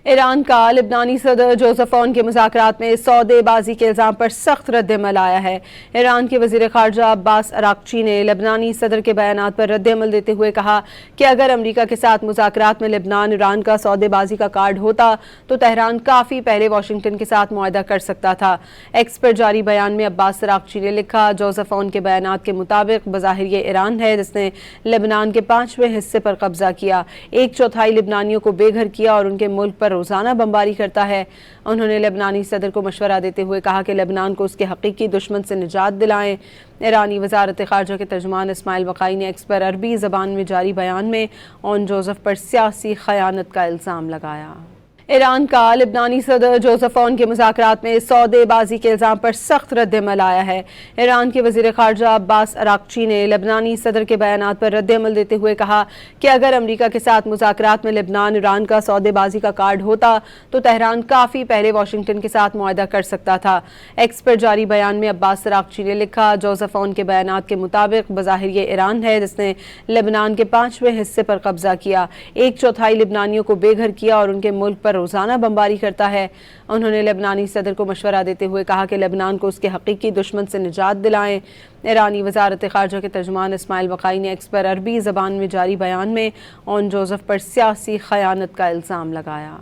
ایران کا لبنانی صدر جوزف اون کے مذاکرات میں سودے بازی کے الزام پر سخت رد عمل آیا ہے۔ ایران کے وزیر خارجہ عباس اراغچی نے لبنانی صدر کے بیانات پر رد عمل دیتے ہوئے کہا کہ اگر امریکہ کے ساتھ مذاکرات میں لبنان ایران کا سودے بازی کا کارڈ ہوتا تو تہران کافی پہلے واشنگٹن کے ساتھ معاہدہ کر سکتا تھا۔ ایکس پر جاری بیان میں عباس اراغچی نے لکھا، جوزف اون کے بیانات کے مطابق بظاہر یہ ایران ہے جس نے لبنان کے 5ویں حصے پر قبضہ کیا، 1/4 لبنانیوں کو بے گھر کیا اور ان کے ملک پر روزانہ بمباری کرتا ہے۔ انہوں نے لبنانی صدر کو مشورہ دیتے ہوئے کہا کہ لبنان کو اس کے حقیقی دشمن سے نجات دلائیں۔ ایرانی وزارت خارجہ کے ترجمان اسماعیل بقائی نے ایکس پر عربی زبان میں جاری بیان میں اون جوزف پر سیاسی خیانت کا الزام لگایا۔ ایران کا لبنانی صدر جوزف اون کے مذاکرات میں سودے بازی کے الزام پر سخت رد عمل آیا ہے۔ ایران کے وزیر خارجہ عباس اراغچی نے لبنانی صدر کے بیانات پر رد عمل دیتے ہوئے کہا کہ اگر امریکہ کے ساتھ مذاکرات میں لبنان ایران کا سودے بازی کا کارڈ ہوتا تو تہران کافی پہلے واشنگٹن کے ساتھ معاہدہ کر سکتا تھا۔ ایکس پر جاری بیان میں عباس اراغچی نے لکھا، جوزف اون کے بیانات کے مطابق بظاہر یہ ایران ہے جس نے لبنان کے 5ویں حصے پر قبضہ کیا، 1/4 لبنانیوں کو بے گھر کیا اور ان کے ملک پر روزانہ بمباری کرتا ہے۔ انہوں نے لبنانی صدر کو مشورہ دیتے ہوئے کہا کہ لبنان کو اس کے حقیقی دشمن سے نجات دلائیں۔ ایرانی وزارت خارجہ کے ترجمان اسماعیل بقائی نے ایکس پر عربی زبان میں جاری بیان میں اون جوزف پر سیاسی خیانت کا الزام لگایا۔